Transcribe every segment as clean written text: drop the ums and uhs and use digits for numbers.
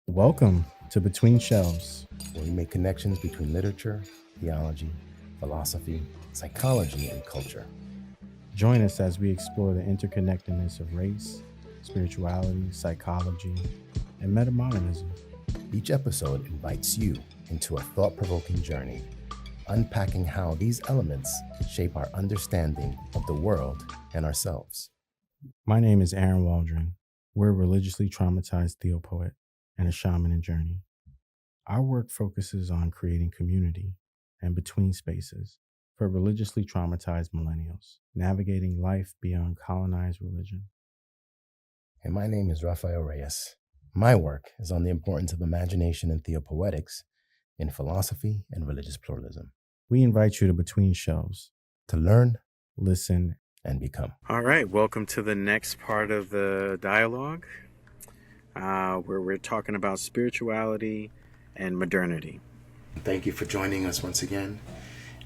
Welcome to Between Shelves, where we make connections between literature, theology, philosophy, psychology, and culture. Join us as we explore the interconnectedness of race, spirituality, psychology, and metamodernism. Each episode invites you into a thought-provoking journey, unpacking how these elements shape our understanding of the world and ourselves. My name is Aaron Waldron. We're a religiously traumatized theopoet and a shaman in journey. Our work focuses on creating community and between spaces for religiously traumatized millennials, navigating life beyond colonized religion. And my name is Rafael Reyes. My work is on the importance of imagination and theopoetics in philosophy and religious pluralism. We invite you to Between Shelves to learn, listen, and become. All right, welcome to the next part of the dialogue, where we're talking about spirituality and modernity. Thank you for joining us once again.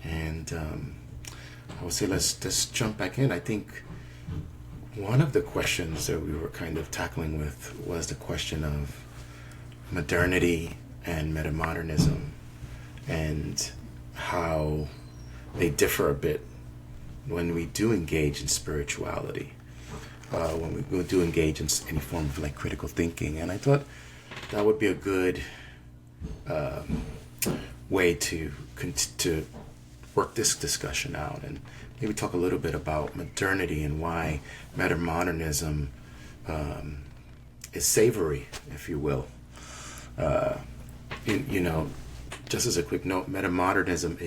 And I would say let's jump back in. I think one of the questions that we were kind of tackling with was the question of modernity and metamodernism and how they differ a bit when we do engage in spirituality, when we do engage in any form of like critical thinking. And I thought that would be a good way to work this discussion out and maybe talk a little bit about modernity and why metamodernism is savory, if you will. Just as a quick note, metamodernism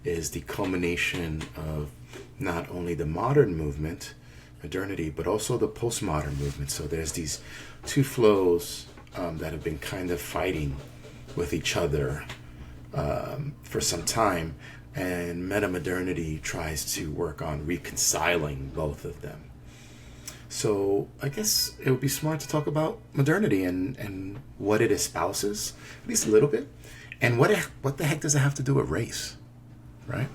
is the culmination of not only the modern movement, modernity, but also the postmodern movement. So there's these two flows that have been kind of fighting with each other for some time, and metamodernity tries to work on reconciling both of them. So I guess it would be smart to talk about modernity and what it espouses, at least a little bit, and what the heck does it have to do with race, right?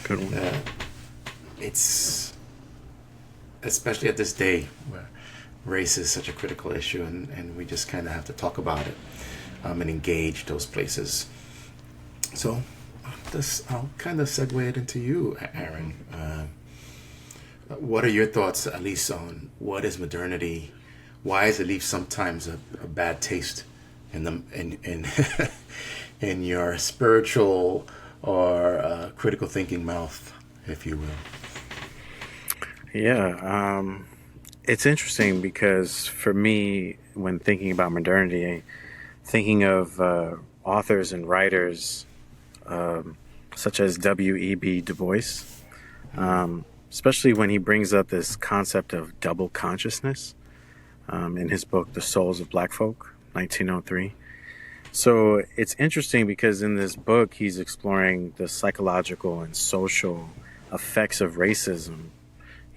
Good one. It's especially at this day where race is such a critical issue, and we just kind of have to talk about it and engage those places. So I'll kind of segue it into you, Aaron. What are your thoughts, at least, on what is modernity? Why does it leave sometimes a bad taste in your spiritual or critical thinking mouth, if you will? Yeah, it's interesting because for me, when thinking about modernity, thinking of authors and writers such as W.E.B. Du Bois, especially when he brings up this concept of double consciousness in his book, The Souls of Black Folk, 1903. So it's interesting because in this book, he's exploring the psychological and social effects of racism,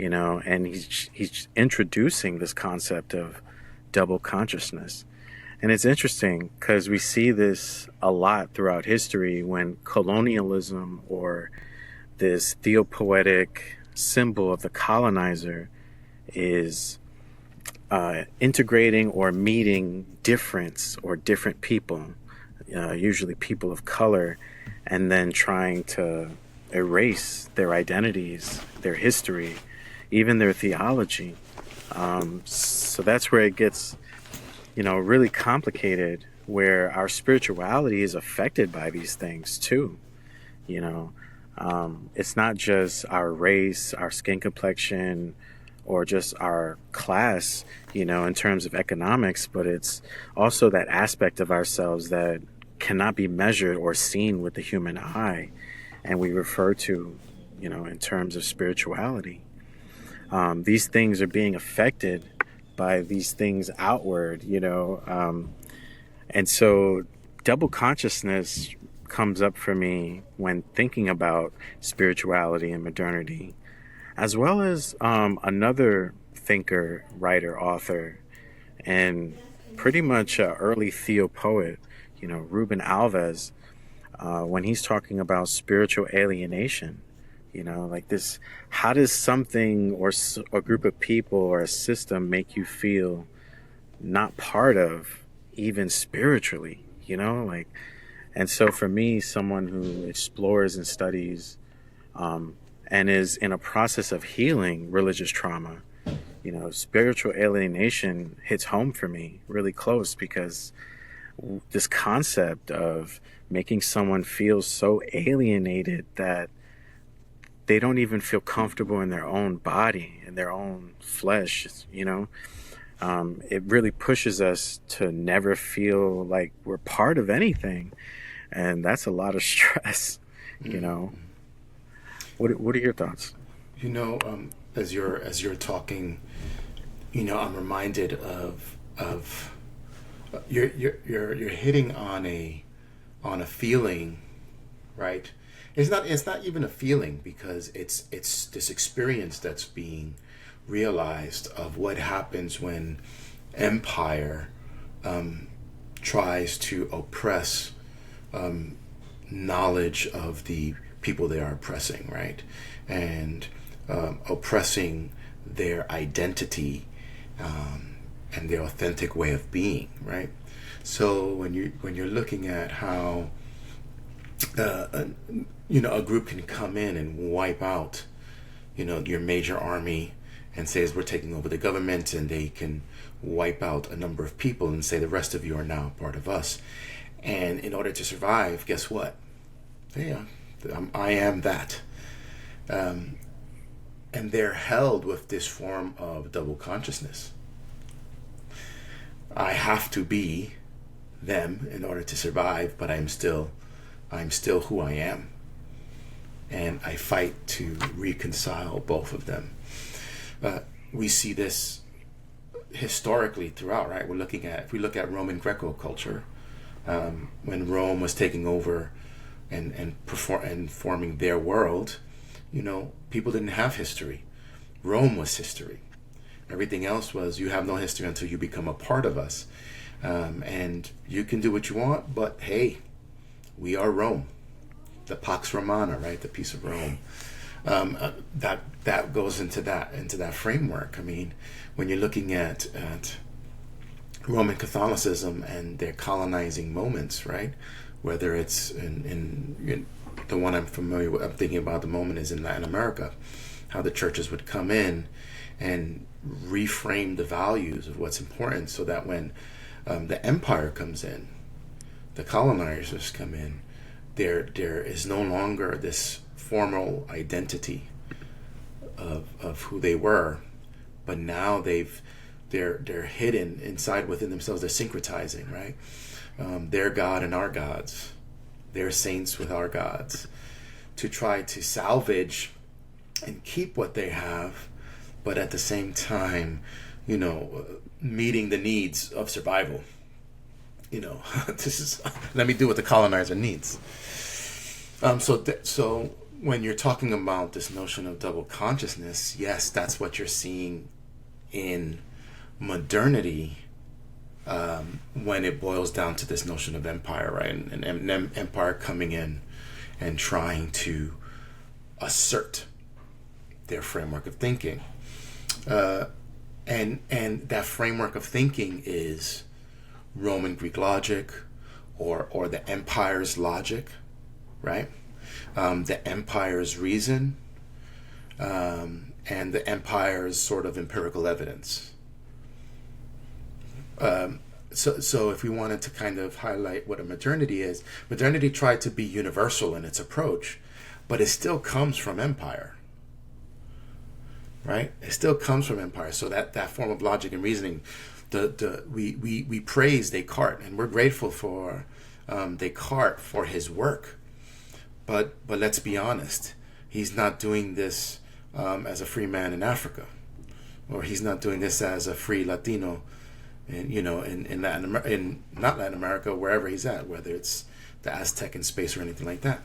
and he's introducing this concept of double consciousness. And it's interesting because we see this a lot throughout history when colonialism or this theopoetic symbol of the colonizer is integrating or meeting difference or different people, usually people of color, and then trying to erase their identities, their history, even their theology. So that's where it gets really complicated, where our spirituality is affected by these things too. It's not just our race, our skin complexion, or just our class, in terms of economics, but it's also that aspect of ourselves that cannot be measured or seen with the human eye, and we refer to, in terms of spirituality. These things are being affected by these things outward, and so double consciousness comes up for me when thinking about spirituality and modernity, as well as another thinker, writer, author, and pretty much an early theopoet, Rubem Alves, when he's talking about spiritual alienation. Like this, how does something or a group of people or a system make you feel not part of even spiritually, like, and so for me, someone who explores and studies and is in a process of healing religious trauma, spiritual alienation hits home for me really close, because this concept of making someone feel so alienated that they don't even feel comfortable in their own body, in their own flesh, it really pushes us to never feel like we're part of anything. And that's a lot of stress, What are your thoughts? As you're talking, I'm reminded of you're hitting on a feeling, right? It's not even a feeling, because it's this experience that's being realized of what happens when empire tries to oppress knowledge of the people they are oppressing, right? And oppressing their identity and their authentic way of being, right? So when you're looking at how a group can come in and wipe out your major army and says we're taking over the government, and they can wipe out a number of people and say the rest of you are now part of us. And in order to survive, guess what? Yeah, I am that. And they're held with this form of double consciousness. I have to be them in order to survive, but I'm still who I am. And I fight to reconcile both of them. We see this historically throughout, right? If we look at Roman Greco culture, when Rome was taking over and forming their world, people didn't have history. Rome was history. Everything else was, you have no history until you become a part of us. And you can do what you want, but hey, we are Rome. The Pax Romana, right? The peace of Rome. That goes into that framework. I mean, when you're looking at Roman Catholicism and their colonizing moments, right? Whether it's in the one I'm familiar with, I'm thinking about the moment is in Latin America, how the churches would come in and reframe the values of what's important, so that when the empire comes in, the colonizers come in, there is no longer this formal identity of who they were, but now they're hidden inside within themselves. They're syncretizing, right? Their God and our gods, their saints with our gods, to try to salvage and keep what they have, but at the same time, meeting the needs of survival. Let me do what the colonizer needs. So when you're talking about this notion of double consciousness, yes, that's what you're seeing in modernity, when it boils down to this notion of empire, right? And empire coming in and trying to assert their framework of thinking. And that framework of thinking is Roman Greek logic, or the empire's logic, right? The empire's reason, and the empire's sort of empirical evidence. So if we wanted to kind of highlight what a modernity is, modernity tried to be universal in its approach, but it still comes from empire, right? It still comes from empire. So that form of logic and reasoning, we praise Descartes, and we're grateful for Descartes for his work. But let's be honest, he's not doing this as a free man in Africa, or he's not doing this as a free Latino, in not Latin America, wherever he's at, whether it's the Aztec in space or anything like that.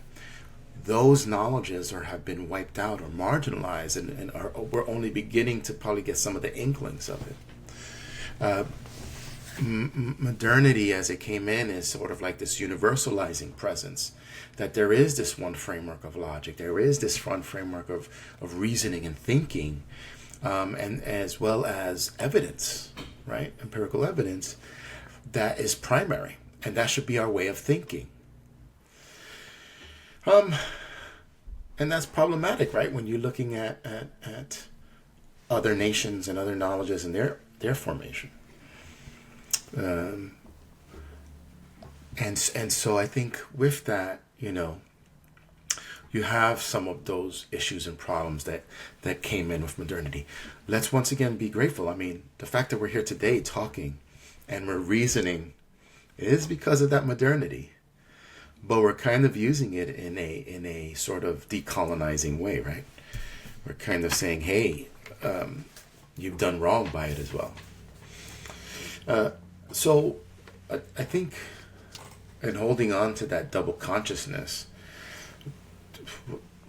Those knowledges have been wiped out or marginalized, and we're only beginning to probably get some of the inklings of it. Modernity, as it came in, is sort of like this universalizing presence, that there is this one framework of logic, there is this one framework of reasoning and thinking, and as well as evidence, right? Empirical evidence, that is primary, and that should be our way of thinking. And that's problematic, right? When you're looking at other nations and other knowledges and their formation. And so I think with that, you have some of those issues and problems that came in with modernity. Let's once again be grateful. I mean, the fact that we're here today talking and we're reasoning is because of that modernity. But we're kind of using it in a sort of decolonizing way, right? We're kind of saying, hey, you've done wrong by it as well. So I think in holding on to that double consciousness,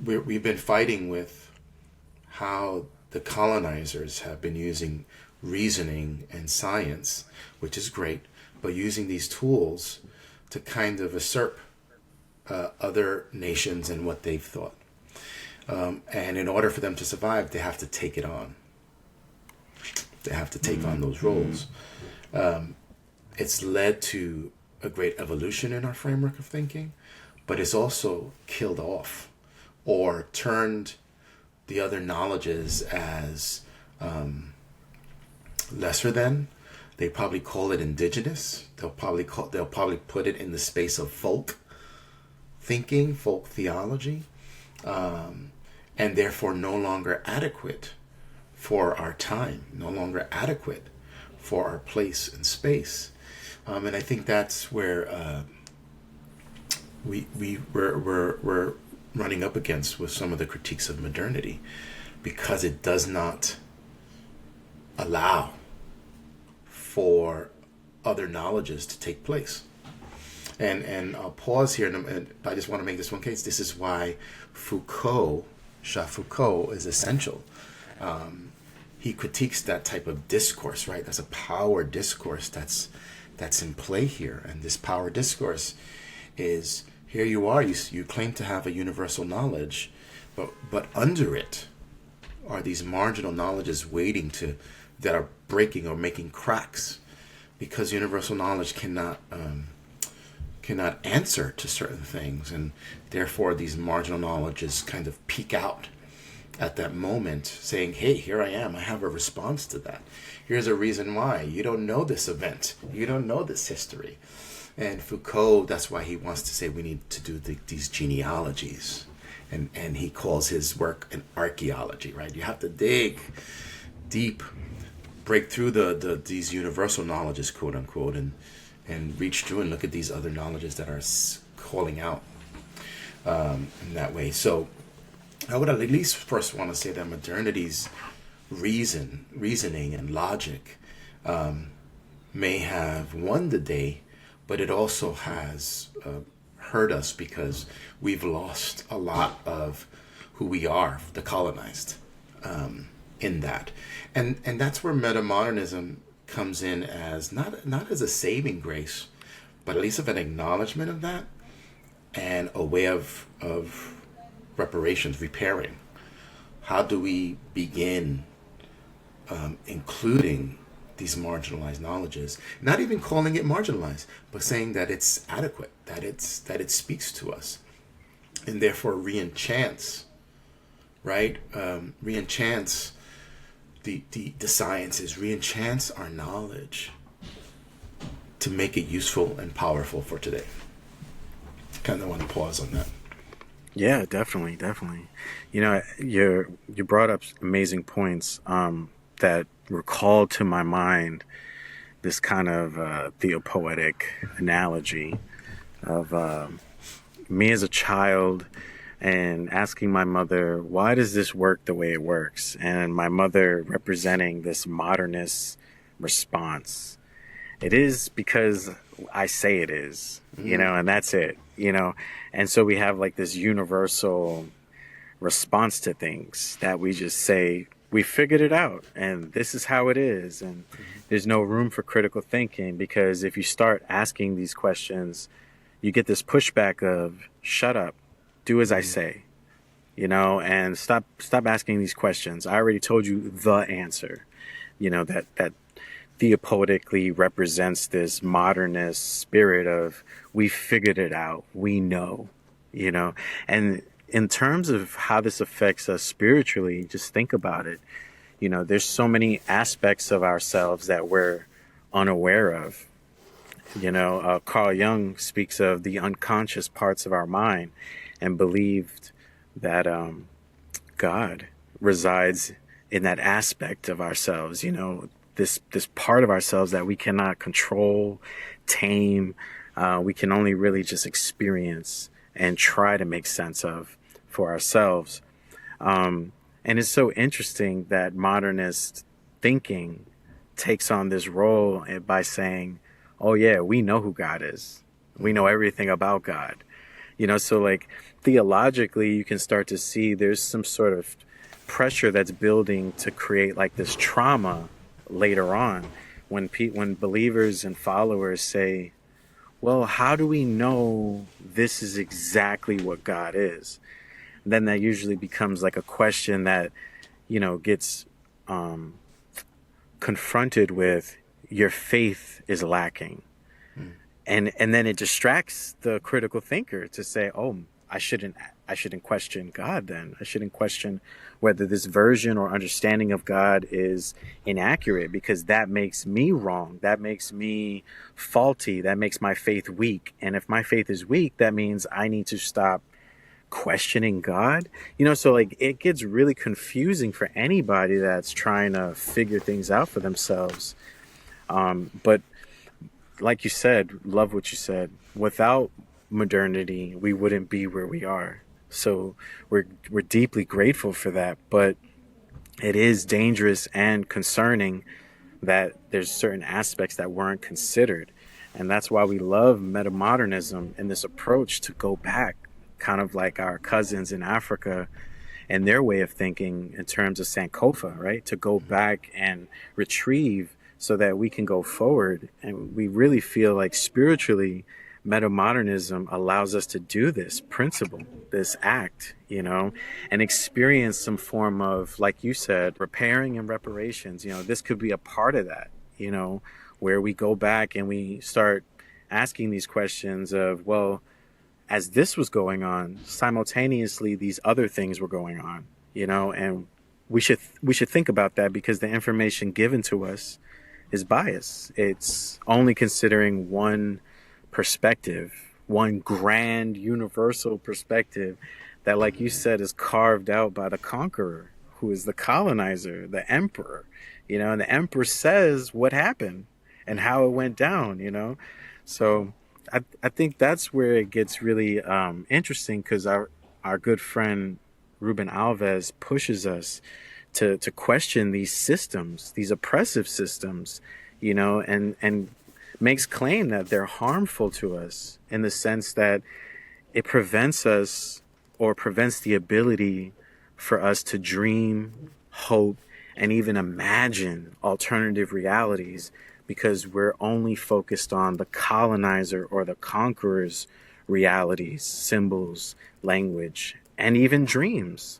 we've been fighting with how the colonizers have been using reasoning and science, which is great, but using these tools to kind of usurp other nations and what they've thought. And in order for them to survive, they have to take it on. They have to take on those roles. It's led to a great evolution in our framework of thinking, but it's also killed off or turned the other knowledges as lesser than. They probably call it indigenous. They'll probably put it in the space of folk thinking, folk theology, and therefore no longer adequate for our time, no longer adequate for our place and space. And I think that's where we're running up against with some of the critiques of modernity, because it does not allow for other knowledges to take place. And I'll pause here, and I just want to make this one case. This is why Foucault, Jacques Foucault, is essential. He critiques that type of discourse, right? That's a power discourse that's in play here. And this power discourse is, here you are, you claim to have a universal knowledge, but under it are these marginal knowledges waiting that are breaking or making cracks, because universal knowledge cannot answer to certain things, and therefore these marginal knowledges kind of peek out at that moment, saying, hey, here I am, I have a response to that. Here's a reason why. You don't know this event. You don't know this history. And Foucault, that's why he wants to say we need to do these genealogies. And he calls his work an archaeology, right? You have to dig deep, break through these universal knowledges, quote unquote, and reach through and look at these other knowledges that are calling out in that way. So I would at least first want to say that modernity's reasoning and logic may have won the day, but it also has hurt us, because we've lost a lot of who we are, the colonized, in that. And that's where metamodernism comes in as not as a saving grace, but at least of an acknowledgement of that, and a way of reparations, repairing. How do we begin including these marginalized knowledges, not even calling it marginalized, but saying that it's adequate, that it speaks to us, and therefore re-enchants, right? Re-enchants the sciences, re-enchants our knowledge to make it useful and powerful for today. Kind of want to pause on that. Yeah, definitely. You brought up amazing points that recalled to my mind this kind of theopoetic analogy of me as a child and asking my mother, why does this work the way it works? And my mother representing this modernist response. It is because I say it is, and that's it, And so we have like this universal response to things that we just say, we figured it out and this is how it is. And there's no room for critical thinking, because if you start asking these questions, you get this pushback of shut up, do as I say, and stop asking these questions. I already told you the answer, that theopoetically represents this modernist spirit of we figured it out, we know, you know. And in terms of how this affects us spiritually, just think about it. You know, there's so many aspects of ourselves that we're unaware of. You know, Carl Jung speaks of the unconscious parts of our mind and believed that God resides in that aspect of ourselves, you know, this part of ourselves that we cannot control, tame, we can only really just experience and try to make sense of for ourselves. And it's so interesting that modernist thinking takes on this role by saying, oh yeah, we know who God is. We know everything about God. You know, so like theologically, you can start to see there's some sort of pressure that's building to create like this trauma later on when when believers and followers say, well, how do we know this is exactly what God is? And then that usually becomes like a question that, you know, gets confronted with your faith is lacking. And then it distracts the critical thinker to say, oh, I shouldn't question God then. I shouldn't question whether this version or understanding of God is inaccurate, because that makes me wrong. That makes me faulty. That makes my faith weak. And if my faith is weak, that means I need to stop questioning God. You know, so like it gets really confusing for anybody that's trying to figure things out for themselves. But like you said, love what you said. Without modernity, we wouldn't be where we are. So we're deeply grateful for that. But it is dangerous and concerning that there's certain aspects that weren't considered. And that's why we love metamodernism and this approach to go back, kind of like our cousins in Africa and their way of thinking in terms of Sankofa, right? To go back and retrieve so that we can go forward. And we really feel like spiritually, metamodernism allows us to do this principle, this act, you know, and experience some form of, like you said, repairing and reparations. You know, this could be a part of that, you know, where we go back and we start asking these questions of, well, as this was going on, simultaneously, these other things were going on, you know, and we should think about that, because the information given to us is biased. It's only considering one perspective, one grand universal perspective that, like you said, is carved out by the conqueror, who is the colonizer, the emperor, you know, and the emperor says what happened and how it went down, you know. So I think that's where it gets really interesting, because our good friend Rubem Alves pushes us to question these systems, these oppressive systems, you know, and makes claim that they're harmful to us in the sense that it prevents us, or prevents the ability for us to dream, hope, and even imagine alternative realities, because we're only focused on the colonizer or the conqueror's realities, symbols, language, and even dreams,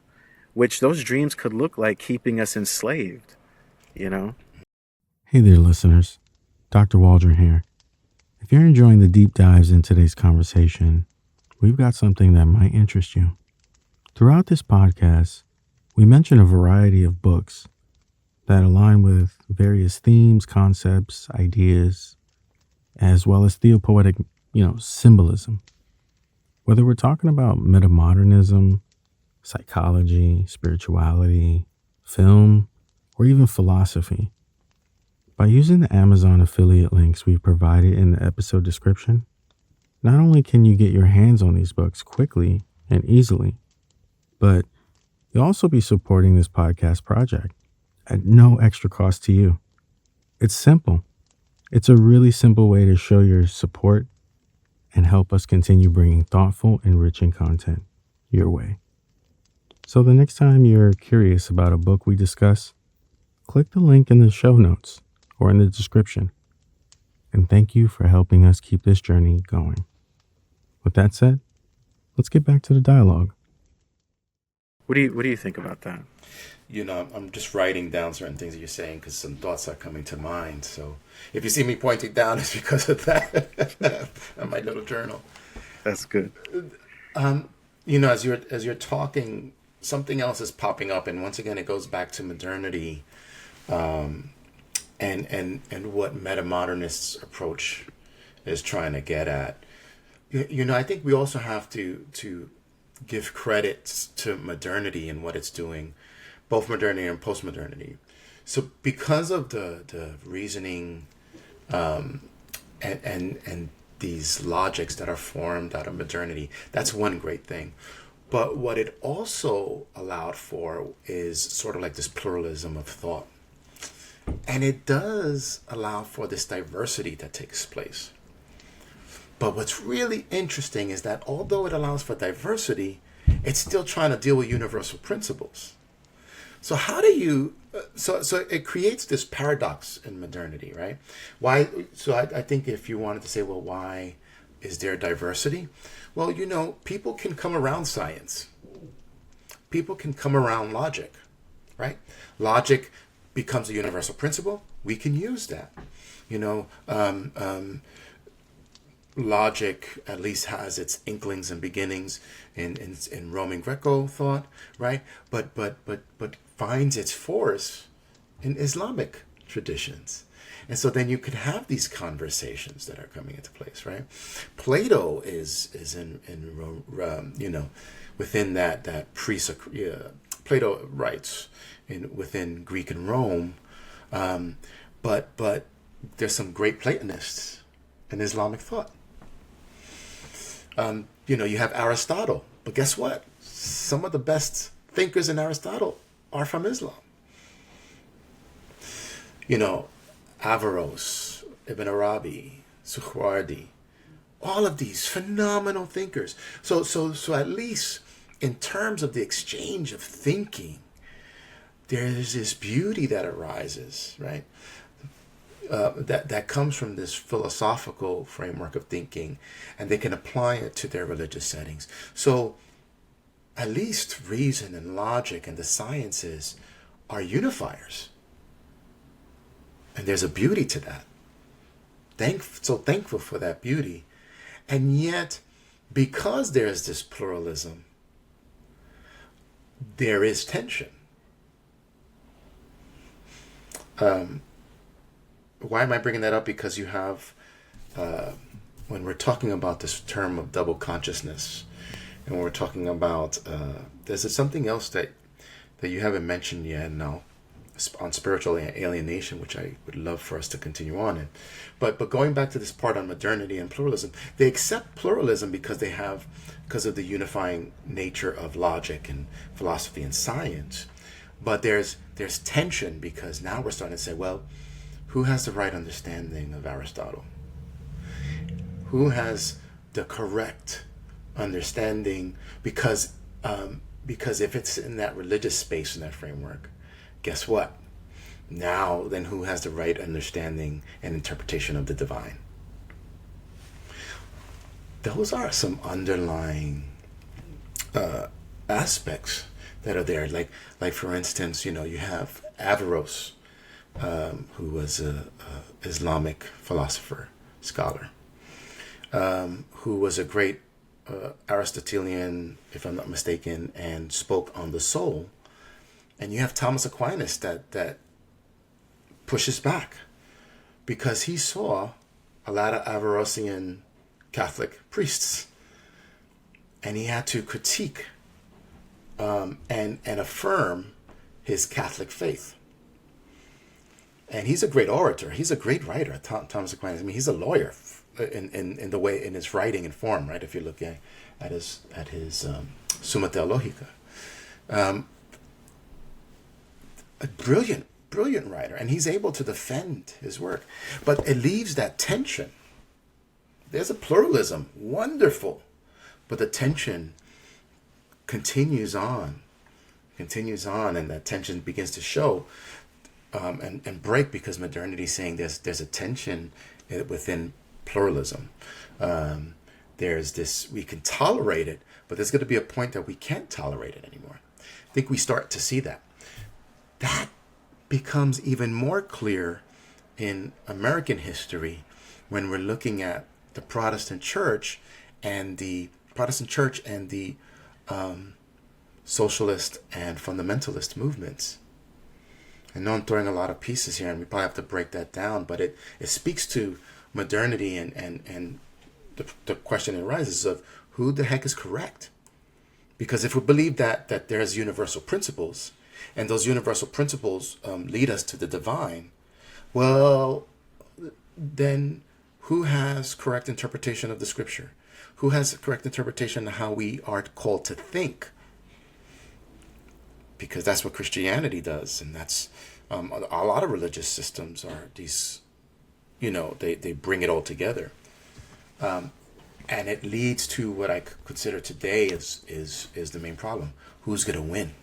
which those dreams could look like keeping us enslaved, you know? Hey there, listeners. Dr. Waldron here. If you're enjoying the deep dives in today's conversation, we've got something that might interest you. Throughout this podcast, we mention a variety of books that align with various themes, concepts, ideas, as well as theopoetic, symbolism. Whether we're talking about metamodernism, psychology, spirituality, film, or even philosophy, by using the Amazon affiliate links we've provided in the episode description, not only can you get your hands on these books quickly and easily, but you'll also be supporting this podcast project at no extra cost to you. It's simple. It's a really simple way to show your support and help us continue bringing thoughtful, enriching content your way. So the next time you're curious about a book we discuss, click the link in the show notes or in the description. And thank you for helping us keep this journey going. With that said, let's get back to the dialogue. What do you think about that? I'm just writing down certain things that you're saying because some thoughts are coming to mind. So if you see me pointing down, it's because of that on my little journal. That's good. As you're talking, something else is popping up, and once again, it goes back to modernity, and what metamodernists approach is trying to get at. I think we also have to give credit to modernity and what it's doing, both modernity and postmodernity. So because of the reasoning and these logics that are formed out of modernity, that's one great thing. But what it also allowed for is sort of like this pluralism of thought. And it does allow for this diversity that takes place. But what's really interesting is that although it allows for diversity, it's still trying to deal with universal principles. So how do you, so it creates this paradox in modernity, right? Why? So I think if you wanted to say, well, why is there diversity? Well, people can come around science. People can come around logic, right? Logic becomes a universal principle. We can use that. Logic at least has its inklings and beginnings in Roman Greco thought, right? But finds its force in Islamic traditions. And so then you could have these conversations that are coming into place, right? Plato is within that Plato writes within Greek and Rome, but there's some great Platonists in Islamic thought. You have Aristotle, but guess what? Some of the best thinkers in Aristotle are from Islam. Averroes, Ibn Arabi, Sukhwardi, all of these phenomenal thinkers. So at least in terms of the exchange of thinking, there's this beauty that arises, right? That comes from this philosophical framework of thinking, and they can apply it to their religious settings. So at least reason and logic and the sciences are unifiers. And there's a beauty to that. So thankful for that beauty. And yet, because there's this pluralism, there is tension. Why am I bringing that up? Because you have, when we're talking about this term of double consciousness, and when we're talking about, there's something else that you haven't mentioned yet now, on spiritual alienation, which I would love for us to continue on in. But going back to this part on modernity and pluralism, they accept pluralism because of the unifying nature of logic and philosophy and science. But there's tension because now we're starting to say, well, who has the right understanding of Aristotle? Who has the correct understanding? Because if it's in that religious space, in that framework, guess what? Now, then who has the right understanding and interpretation of the divine? Those are some underlying aspects that are there. Like for instance, you have Averroes, who was a Islamic philosopher, scholar, who was a great Aristotelian, if I'm not mistaken, and spoke on the soul. And you have Thomas Aquinas that pushes back because he saw a lot of Averroesian Catholic priests, and he had to critique and affirm his Catholic faith. And he's a great orator. He's a great writer, Thomas Aquinas. I mean, he's a lawyer in the way, in his writing and form, right? If you look at his Summa Theologica. A brilliant writer, and he's able to defend his work. But it leaves that tension. There's a pluralism, wonderful, but the tension continues on, and that tension begins to show and break because modernity is saying there's a tension within pluralism. There's this, we can tolerate it, but there's going to be a point that we can't tolerate it anymore. I think we start to see that. That becomes even more clear in American history when we're looking at the Protestant Church and the socialist and fundamentalist movements. I know I'm throwing a lot of pieces here, and we probably have to break that down, but it speaks to modernity and the question arises of who the heck is correct. Because if we believe that there's universal principles, and those universal principles lead us to the divine, well, then who has correct interpretation of the scripture? Who has correct interpretation of how we are called to think? Because that's what Christianity does, and that's a lot of religious systems are these, they bring it all together. And it leads to what I consider today is the main problem. Who's going to win?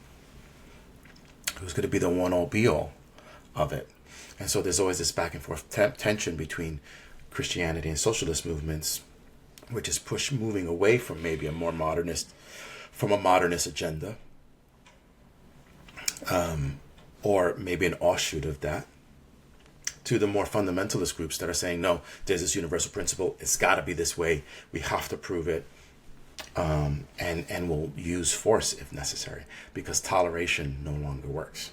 Who's going to be the one-all be-all of it? And so there's always this back and forth tension between Christianity and socialist movements, which is moving away from maybe a modernist agenda, or maybe an offshoot of that, to the more fundamentalist groups that are saying, no, there's this universal principle. It's got to be this way. We have to prove it. And we'll use force if necessary, because toleration no longer works.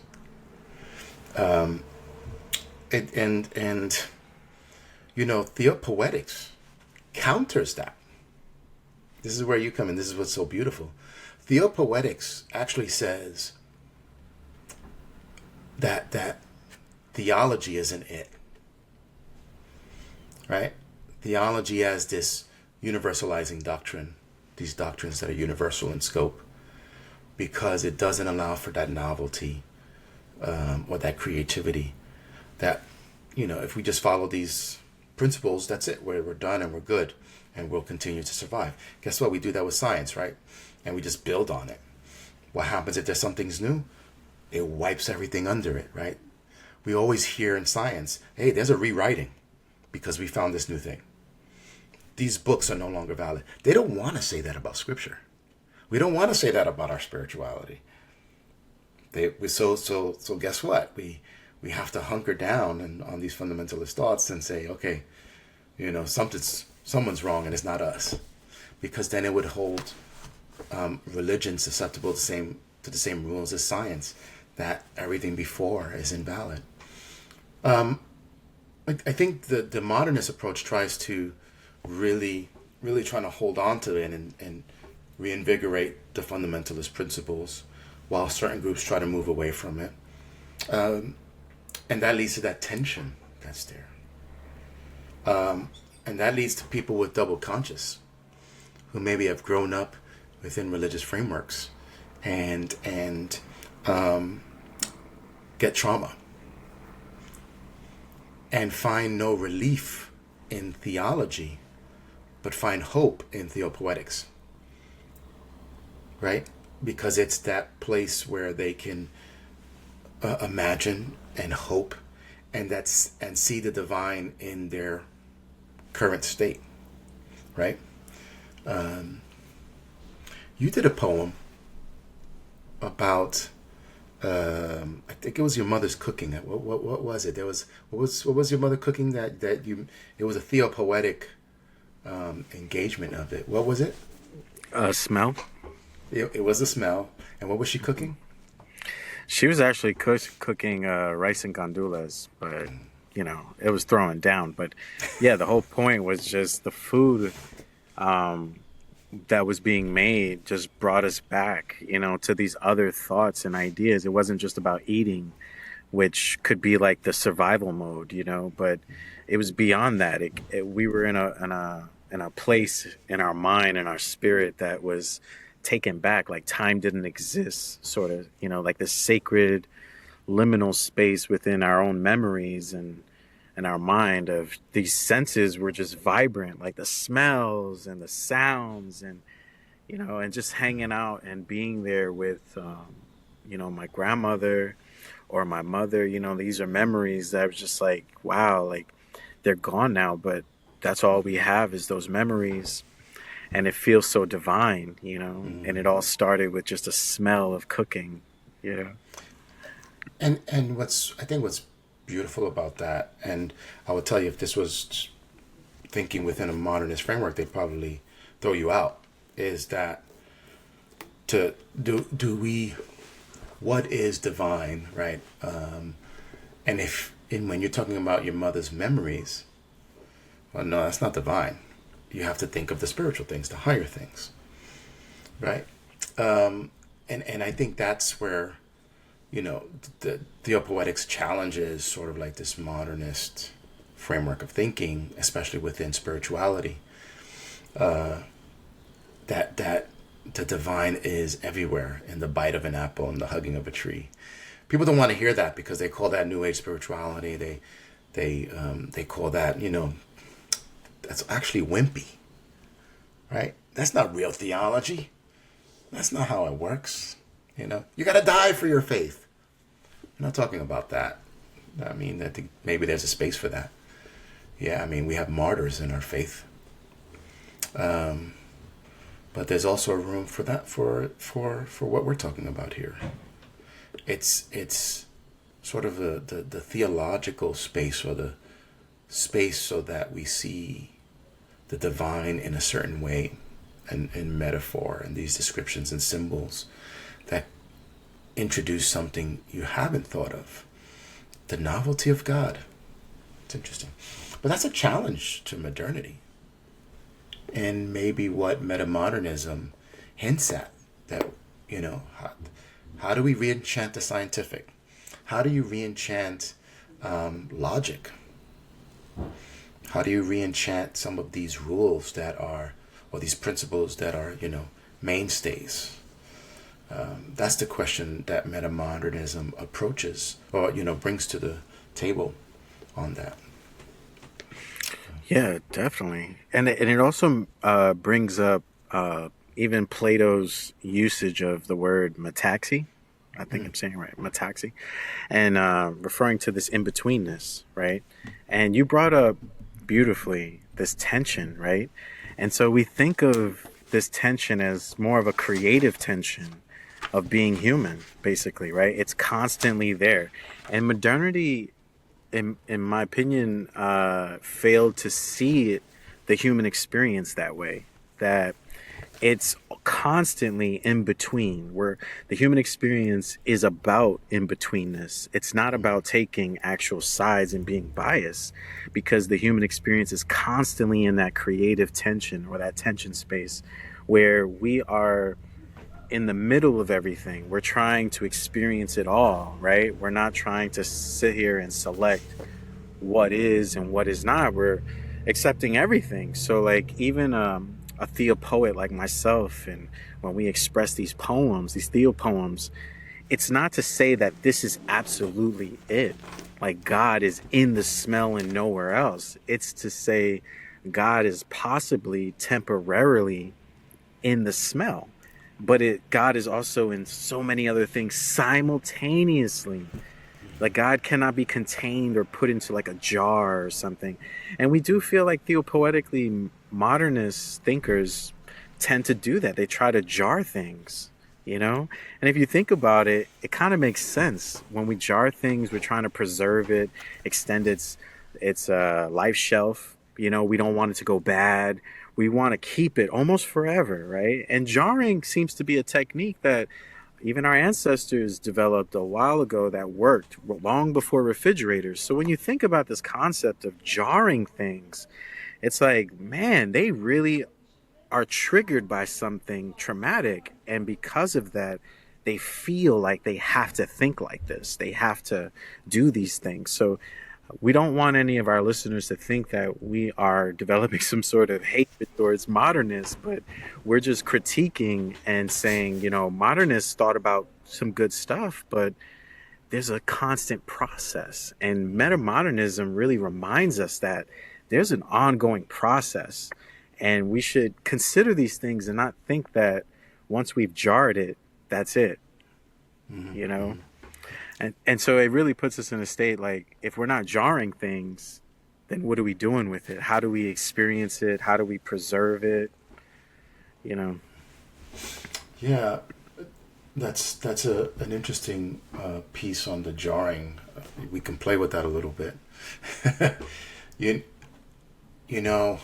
Theopoetics counters that. This is where you come in. This is what's so beautiful. Theopoetics actually says that theology isn't it, right? Theology as this universalizing doctrine, these doctrines that are universal in scope, because it doesn't allow for that novelty or that creativity. That, if we just follow these principles, that's it. We're done and we're good, and we'll continue to survive. Guess what? We do that with science, right? And we just build on it. What happens if there's something's new? It wipes everything under it, right? We always hear in science, hey, there's a rewriting because we found this new thing. These books are no longer valid. They don't want to say that about scripture. We don't want to say that about our spirituality. So guess what? We have to hunker down on these fundamentalist thoughts and say, okay, someone's wrong and it's not us, because then it would hold religion susceptible to the same rules as science, that everything before is invalid. I think the modernist approach tries to really trying to hold on to it and reinvigorate the fundamentalist principles, while certain groups try to move away from it. And that leads to that tension that's there. And that leads to people with double conscience, who maybe have grown up within religious frameworks and get trauma and find no relief in theology, but find hope in theopoetics, right? Because it's that place where they can imagine and hope and see the divine in their current state, right? You did a poem about I think it was your mother's cooking. What was it? What was your mother cooking that you? It was a theopoetic engagement of it. What was it? Smell. It was a smell. And what was she cooking? She was actually cooking rice and gandules, but it was throwing down. But yeah, the whole point was just the food that was being made just brought us back, to these other thoughts and ideas. It wasn't just about eating, which could be like the survival mode, but it was beyond that. We were in a place in our mind and our spirit that was taken back, like time didn't exist, sort of, like this sacred liminal space within our own memories and our mind of these senses were just vibrant, like the smells and the sounds and and just hanging out and being there with my grandmother or my mother. These are memories that was just like, wow, like they're gone now, but that's all we have is those memories. and it feels so divine, you know. And it all started with just a smell of cooking, you know. And I think what's beautiful about that, and I would tell you, if this was thinking within a modernist framework, they'd probably throw you out, is that what is divine, right? And when you're talking about your mother's memories, well, no, that's not divine. You have to think of the spiritual things, the higher things, right? And I think that's where, you know, the Theopoetics challenges sort of like this modernist framework of thinking, especially within spirituality, that the divine is everywhere, in the bite of an apple and the hugging of a tree. People don't want to hear that because they call that New Age spirituality. They call that, you know, that's actually wimpy, right? That's not real theology. That's not how it works. You know, you got to die for your faith. I'm not talking about that. I mean, I think maybe there's a space for that. Yeah, I mean, we have martyrs in our faith. But there's also room for that, for what we're talking about here. It's sort of the theological space, or the space so that we see the divine in a certain way, and in metaphor and these descriptions and symbols that introduce something you haven't thought of. The novelty of God. It's interesting. But that's a challenge to modernity. And maybe what metamodernism hints at, that, you know, how do we re-enchant the scientific? How do you re-enchant logic? How do you re-enchant some of these rules that are, or these principles that are, you know, mainstays? That's the question that metamodernism approaches, or, you know, brings to the table on that. Yeah, definitely. And it also brings up even Plato's usage of the word metaxi. I think I'm saying it right, metaxi. And referring to this in-betweenness, right? And you brought up beautifully this tension, right? And so we think of this tension as more of a creative tension of being human, basically, right? It's constantly there. And modernity, in my opinion, failed to see the human experience that way, that it's constantly in between, where the human experience is about in-betweenness. It's not about taking actual sides and being biased, because the human experience is constantly in that creative tension, or that tension space, where we are in the middle of everything. We're trying to experience it all, right? We're not trying to sit here and select what is and what is not. We're accepting everything. So like even a theopoet like myself, and when we express these poems, these theopoems, it's not to say that this is absolutely it. Like God is in the smell and nowhere else. It's to say God is possibly temporarily in the smell, but God is also in so many other things simultaneously. Like God cannot be contained or put into like a jar or something. And we do feel like theopoetically modernist thinkers tend to do that. They try to jar things, you know? And if you think about it, it kind of makes sense. When we jar things, we're trying to preserve it, extend its life shelf. You know, we don't want it to go bad. We want to keep it almost forever, right? And jarring seems to be a technique that even our ancestors developed a while ago that worked long before refrigerators. So when you think about this concept of jarring things, it's like, man, they really are triggered by something traumatic. And because of that, they feel like they have to think like this. They have to do these things. So we don't want any of our listeners to think that we are developing some sort of hatred towards modernists, but we're just critiquing and saying, you know, modernists thought about some good stuff, but there's a constant process. And metamodernism really reminds us that there's an ongoing process, and we should consider these things and not think that once we've jarred it, that's it, you know? And so it really puts us in a state like, if we're not jarring things, then what are we doing with it? How do we experience it? How do we preserve it? you know. Yeah, that's an interesting piece on the jarring. We can play with that a little bit. you you know,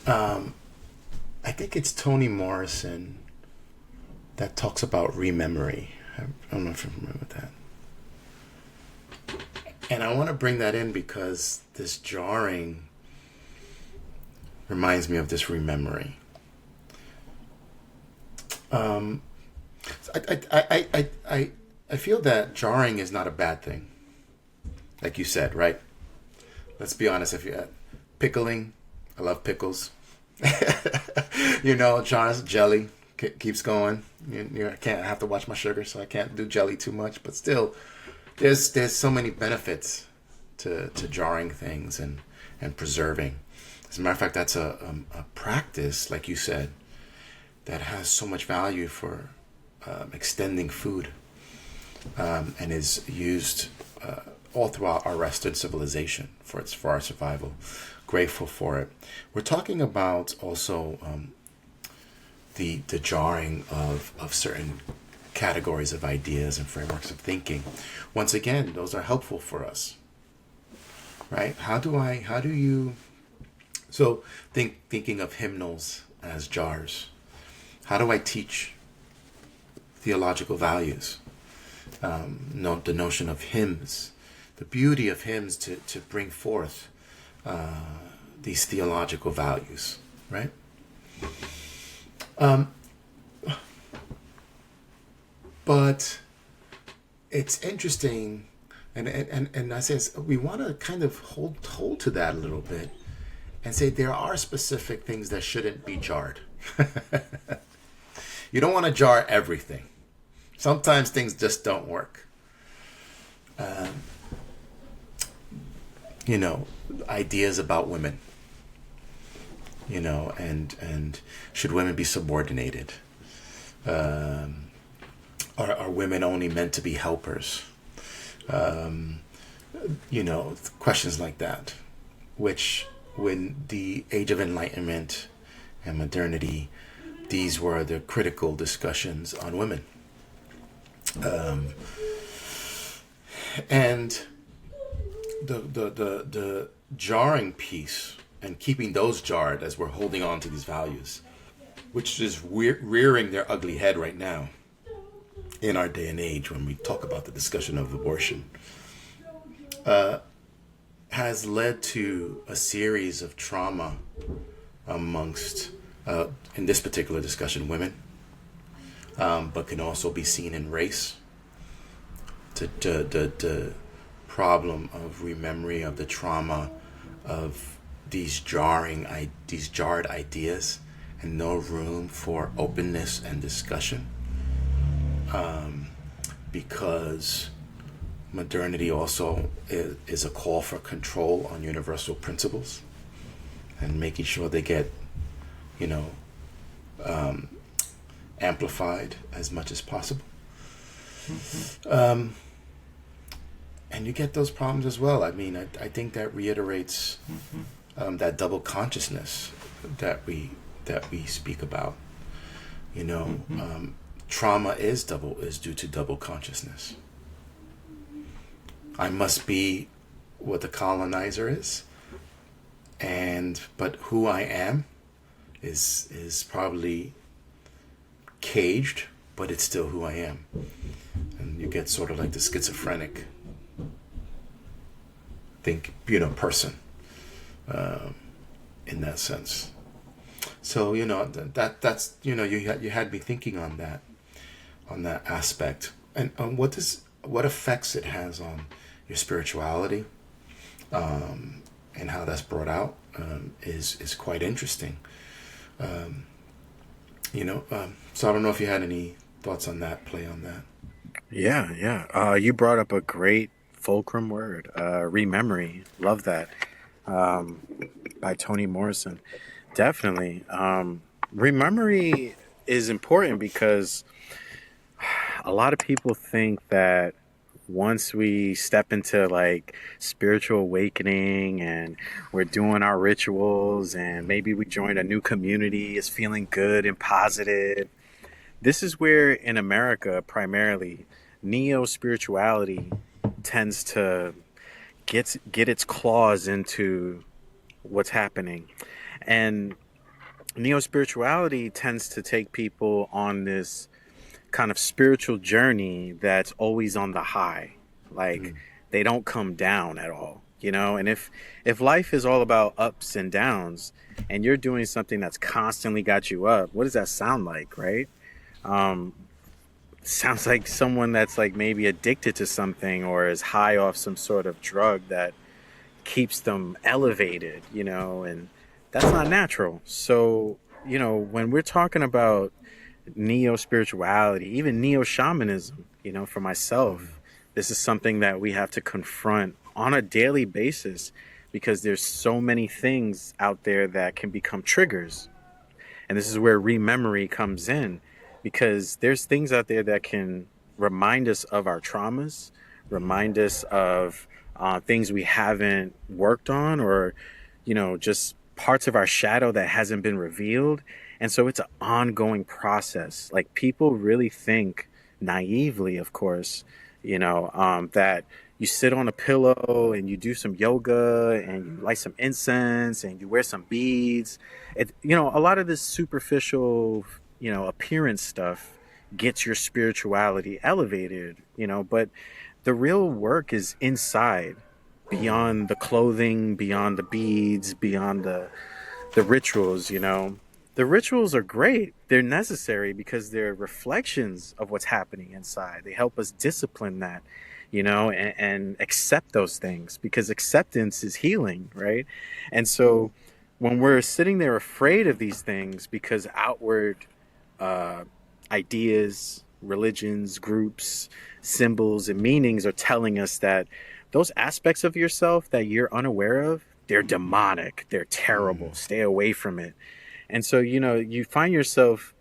I think it's Toni Morrison that talks about rememory. I don't know if you remember that. And I want to bring that in because this jarring reminds me of this rememory. I feel that jarring is not a bad thing, like you said, right? Let's be honest. If you pickling, I love pickles. John's jelly keeps going. I can't have to watch my sugar, so I can't do jelly too much. But still, there's so many benefits to jarring things and preserving. As a matter of fact, that's a practice, like you said, that has so much value for extending food, and is used all throughout our Western civilization for our survival. Grateful for it. We're talking about also the jarring of certain categories of ideas and frameworks of thinking. Once again, those are helpful for us, right? So thinking of hymnals as jars. How do I teach theological values? The notion of hymns, the beauty of hymns to bring forth these theological values, right? But it's interesting, and I says we want to kind of hold to that a little bit, and say there are specific things that shouldn't be jarred. You don't want to jar everything. Sometimes things just don't work. Ideas about women, and should women be subordinated? Are women only meant to be helpers? Questions like that, which when the Age of Enlightenment and modernity, these were the critical discussions on women. And the jarring piece, and keeping those jarred as we're holding on to these values, which is rearing their ugly head right now in our day and age when we talk about the discussion of abortion, has led to a series of trauma amongst, in this particular discussion, women, but can also be seen in race. The problem of rememory of the trauma of these jarred ideas, and no room for openness and discussion, because modernity also is a call for control on universal principles and making sure they get amplified as much as possible. And you get those problems as well. I mean, I think that reiterates that double consciousness that we speak about. Trauma is due to double consciousness. I must be what the colonizer is, but who I am is probably caged, but it's still who I am. And you get sort of like the schizophrenic person in that sense. So that's you had me thinking on that aspect, and what effects it has on your spirituality, and how that's brought out is quite interesting. So I don't know if you had any thoughts on that, play on that. Yeah. You brought up a great fulcrum word, rememory. Love that. By Toni Morrison. Definitely. Rememory is important because a lot of people think that once we step into like spiritual awakening and we're doing our rituals and maybe we join a new community, is feeling good and positive, this is where in America primarily neo spirituality tends to get its claws into what's happening. And neo spirituality tends to take people on this kind of spiritual journey that's always on the high. Like they don't come down at all, you know? And if life is all about ups and downs and you're doing something that's constantly got you up, what does that sound like, right? Sounds like someone that's like maybe addicted to something or is high off some sort of drug that keeps them elevated, you know, and that's not natural. So, you know, when we're talking about neo spirituality, even neo shamanism, you know, for myself, this is something that we have to confront on a daily basis because there's so many things out there that can become triggers. And this is where rememory comes in, because there's things out there that can remind us of our traumas, remind us of things we haven't worked on, or, you know, just parts of our shadow that hasn't been revealed. And so it's an ongoing process. Like people really think naively, of course, you know, that you sit on a pillow and you do some yoga and you light some incense and you wear some beads. You know, a lot of this superficial, you know, appearance stuff gets your spirituality elevated, you know, but the real work is inside, beyond the clothing, beyond the beads, beyond the rituals, you know. The rituals are great. They're necessary because they're reflections of what's happening inside. They help us discipline that, you know, and accept those things, because acceptance is healing, right? And so when we're sitting there afraid of these things because outward ideas, religions, groups, symbols, and meanings are telling us that those aspects of yourself that you're unaware of, they're demonic, they're terrible, stay away from it. And so, you know, you find yourself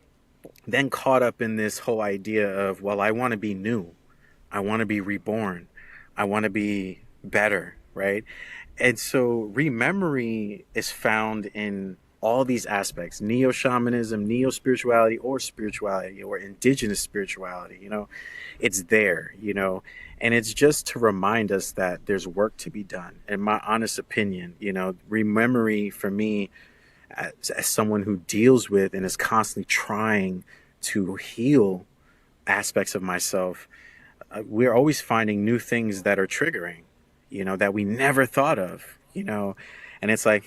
then caught up in this whole idea of, well, I want to be new. I want to be reborn. I want to be better, right? And so rememory is found in all these aspects: neo-shamanism, neo-spirituality, or indigenous spirituality, you know, it's there, you know, and it's just to remind us that there's work to be done. In my honest opinion, you know, rememory for me, as someone who deals with and is constantly trying to heal aspects of myself, we're always finding new things that are triggering, you know, that we never thought of, you know, and it's like,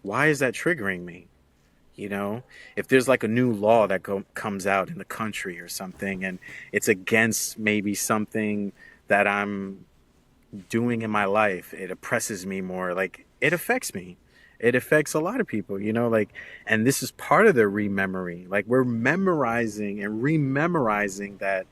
why is that triggering me? You know, if there's like a new law that comes out in the country or something, and it's against maybe something that I'm doing in my life, it oppresses me more, like it affects me. It affects a lot of people, you know, like, and this is part of the rememory. Like we're memorizing and rememorizing that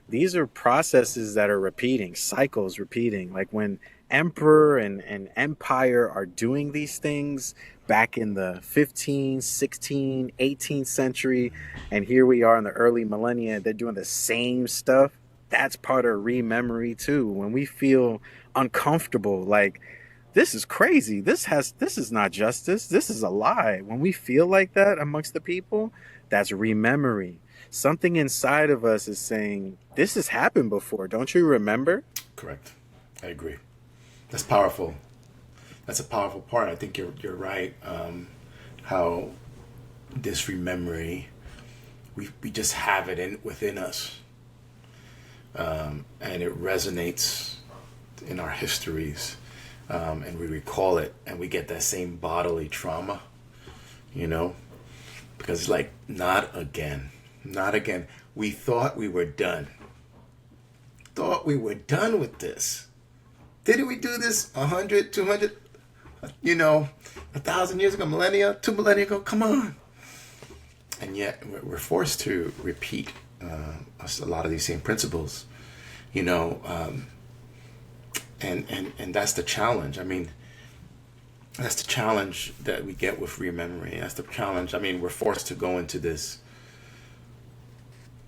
these are processes that are repeating, cycles repeating. Like when emperor and empire are doing these things back in the 15th, 16th, 18th century, and here we are in the early millennia, they're doing the same stuff. That's part of rememory too. When we feel uncomfortable, like, this is crazy, this is not justice, this is a lie. When we feel like that amongst the people, that's rememory. Something inside of us is saying, this has happened before, don't you remember? Correct. I agree. That's powerful. That's a powerful part. I think you're right. How this rememory, we just have it within us, and it resonates in our histories, and we recall it, and we get that same bodily trauma, you know, because it's like, not again. We thought we were done. Thought we were done with this. Didn't we do this 100, 200, you know, 1,000 years ago, millennia, 2 millennia ago? Come on. And yet we're forced to repeat a lot of these same principles, you know, and that's the challenge. I mean, that's the challenge that we get with rememory. That's the challenge. I mean, we're forced to go into this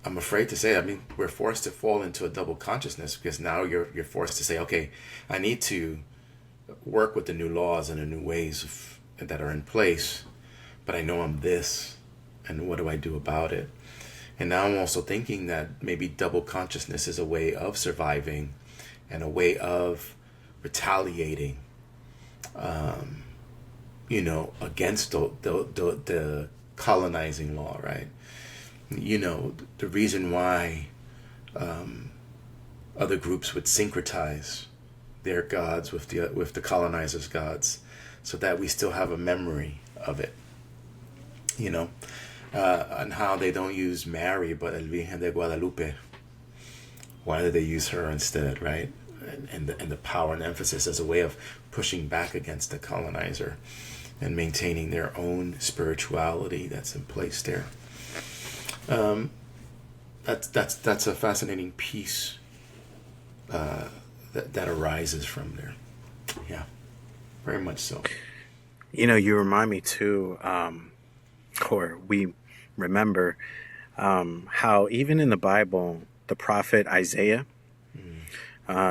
I'm afraid to say, I mean, we're forced to fall into a double consciousness, because now you're forced to say, okay, I need to work with the new laws and the new ways that are in place, but I know I'm this, and what do I do about it? And now I'm also thinking that maybe double consciousness is a way of surviving and a way of retaliating, against the colonizing law, right? The reason why other groups would syncretize their gods with the colonizers' gods, so that we still have a memory of it, and how they don't use Mary but El Virgen de Guadalupe. Why do they use her instead, right? And the power and emphasis as a way of pushing back against the colonizer and maintaining their own spirituality that's in place there. That's a fascinating piece that arises from there. Yeah, very much so. You remind me too, or we remember how even in the Bible, the prophet Isaiah,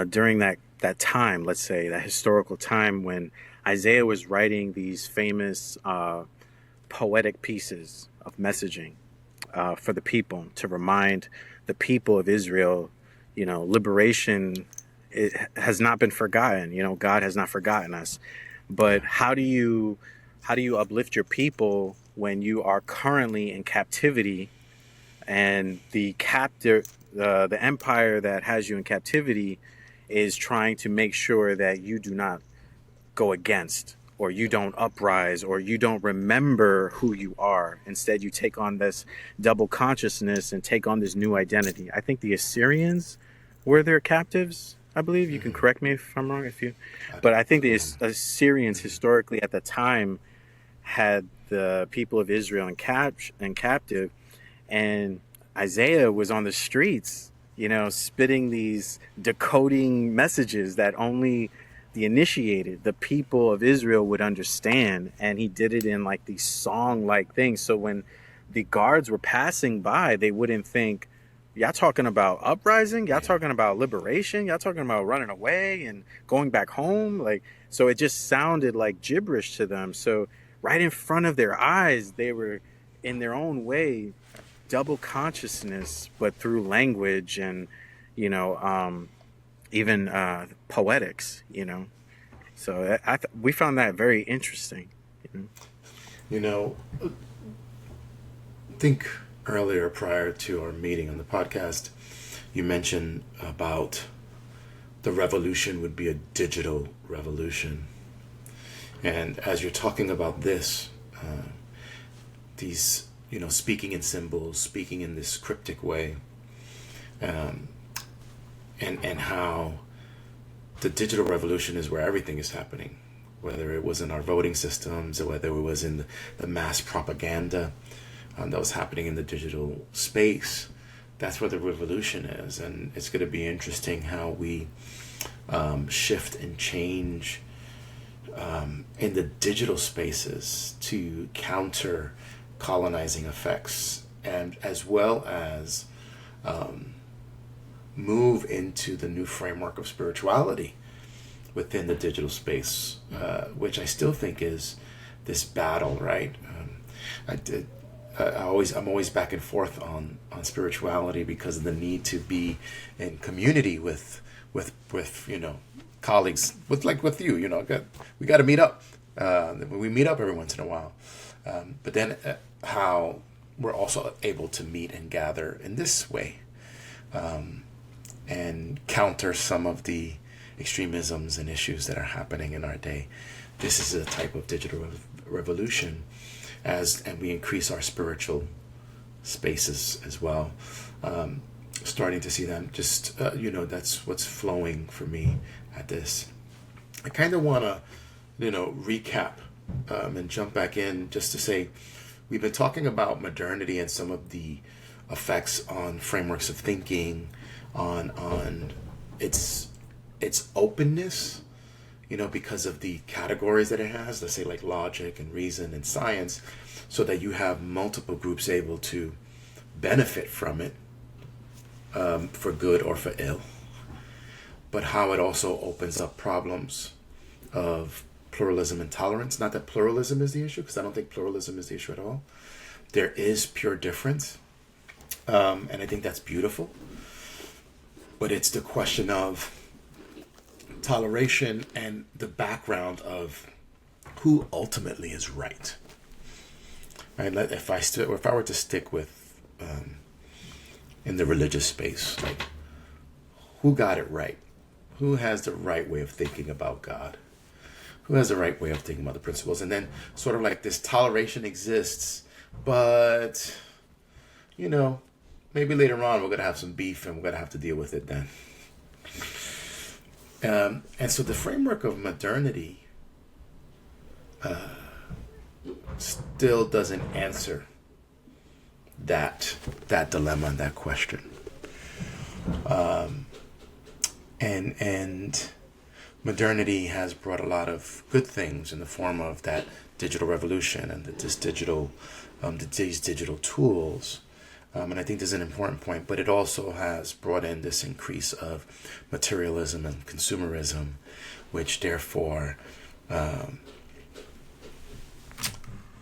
during that time, let's say that historical time when Isaiah was writing these famous poetic pieces of messaging for the people, to remind the people of Israel, liberation, it has not been forgotten. God has not forgotten us. But how do you uplift your people when you are currently in captivity, and the empire that has you in captivity is trying to make sure that you do not go against, or you don't uprise, or you don't remember who you are. Instead, you take on this double consciousness and take on this new identity. I think the Assyrians were their captives, I believe. You can correct me if I'm wrong, but I think the Assyrians historically at the time had the people of Israel in captive, and Isaiah was on the streets, spitting these decoding messages that only the initiated, the people of Israel, would understand. And he did it in like these song-like things. So when the guards were passing by, they wouldn't think, y'all talking about uprising? Y'all talking about liberation? Y'all talking about running away and going back home? So it just sounded like gibberish to them. So right in front of their eyes, they were, in their own way, double consciousness, but through language and, even poetics, So we found that very interesting. I think earlier, prior to our meeting on the podcast, you mentioned about the revolution would be a digital revolution. And as you're talking about this, these, speaking in symbols, speaking in this cryptic way, and how the digital revolution is where everything is happening, whether it was in our voting systems or whether it was in the mass propaganda that was happening in the digital space. That's where the revolution is. And it's going to be interesting how we shift and change in the digital spaces to counter colonizing effects, and as well as move into the new framework of spirituality within the digital space, which I still think is this battle, right? I'm always back and forth on spirituality because of the need to be in community with colleagues, with you. We got to meet up. We meet up every once in a while, but then how we're also able to meet and gather in this way, and counter some of the extremisms and issues that are happening in our day. This is a type of digital revolution, and we increase our spiritual spaces as well. Starting to see them, just that's what's flowing for me at this. I kind of want to recap and jump back in just to say we've been talking about modernity and some of the effects on frameworks of thinking, on its openness, because of the categories that it has, let's say like logic and reason and science, so that you have multiple groups able to benefit from it, for good or for ill, but how it also opens up problems of pluralism and tolerance. Not that pluralism is the issue, because I don't think pluralism is the issue at all. There is pure difference, and I think that's beautiful. But it's the question of toleration and the background of who ultimately is right. Right? If I were to stick with in the religious space, like, who got it right? Who has the right way of thinking about God? Who has the right way of thinking about the principles? And then sort of like this toleration exists, but, you know, maybe later on we're going to have some beef and we're going to have to deal with it then. And so the framework of modernity still doesn't answer that dilemma and that question. And modernity has brought a lot of good things in the form of that digital revolution and these digital tools. And I think this is an important point, but it also has brought in this increase of materialism and consumerism, which therefore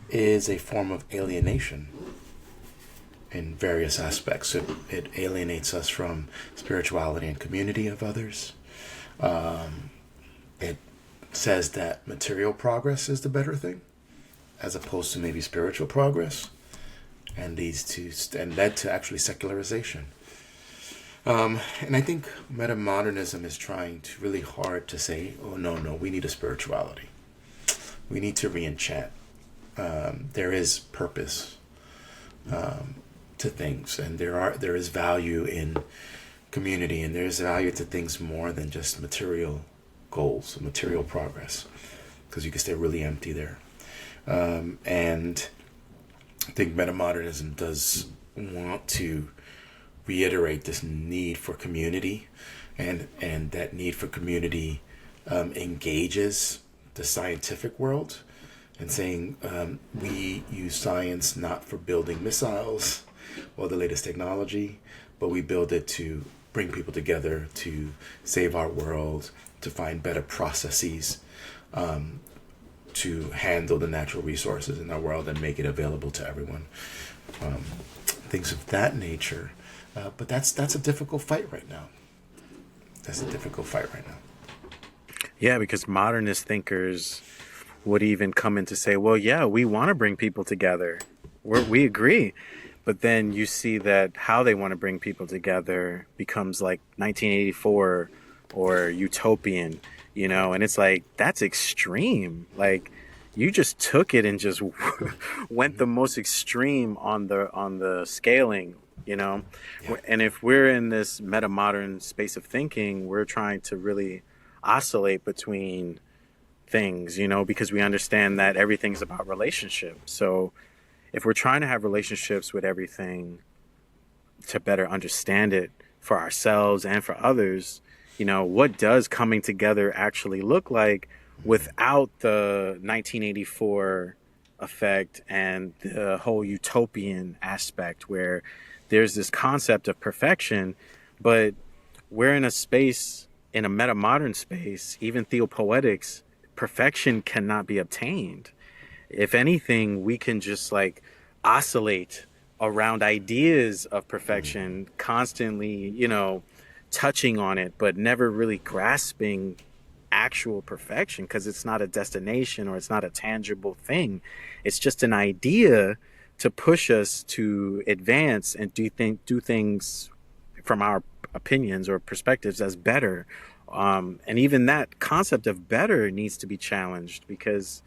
is a form of alienation in various aspects. It alienates us from spirituality and community of others. It says that material progress is the better thing, as opposed to maybe spiritual progress, and led to actually secularization. And I think metamodernism is trying to really hard to say, oh no, we need a spirituality. We need to re-enchant. There is purpose to things, and there is value in community, and there's value to things more than just material goals, material progress, because you can stay really empty there. And I think metamodernism does want to reiterate this need for community, and that need for community engages the scientific world, and saying we use science not for building missiles or the latest technology, but we build it to bring people together, to save our world, to find better processes to handle the natural resources in our world and make it available to everyone. Things of that nature. But that's a difficult fight right now. Yeah, because modernist thinkers would even come in to say, well, yeah, we want to bring people together. We agree. But then you see that how they want to bring people together becomes like 1984 or utopian, and it's like, that's extreme. Like, you just took it and just went the most extreme on the scaling, Yeah. And if we're in this meta-modern space of thinking, we're trying to really oscillate between things, because we understand that everything's about relationship. So if we're trying to have relationships with everything to better understand it for ourselves and for others, what does coming together actually look like without the 1984 effect and the whole utopian aspect where there's this concept of perfection, but we're in a space, in a meta-modern space, even Theopoetics, perfection cannot be obtained. If anything, we can just like oscillate around ideas of perfection, constantly, touching on it, but never really grasping actual perfection, because it's not a destination or it's not a tangible thing. It's just an idea to push us to advance and do things from our opinions or perspectives as better. And even that concept of better needs to be challenged, because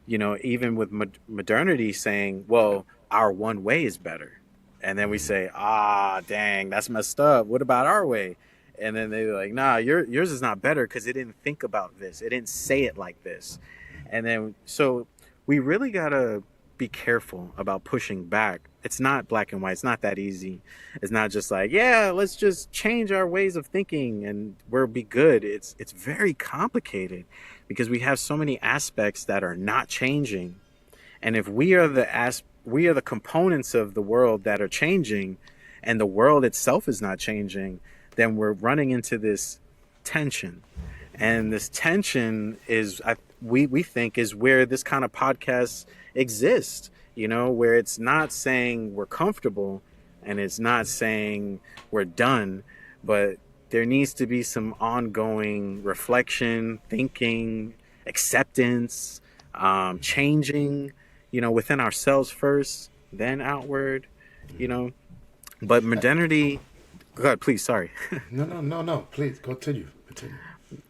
even with modernity saying, well, our one way is better. And then we say, dang, that's messed up. What about our way? And then they're like, nah, yours is not better because it didn't think about this. It didn't say it like this. And then, so we really got to be careful about pushing back. It's not black and white. It's not that easy. It's not just like, yeah, let's just change our ways of thinking and we'll be good. It's very complicated because we have so many aspects that are not changing. And if we are the components of the world that are changing, and the world itself is not changing, then we're running into this tension. And this tension is, we think, is where this kind of podcast exists, where it's not saying we're comfortable and it's not saying we're done, but there needs to be some ongoing reflection, thinking, acceptance, changing, within ourselves first, then outward, But modernity, go ahead, please, sorry. No, please, continue.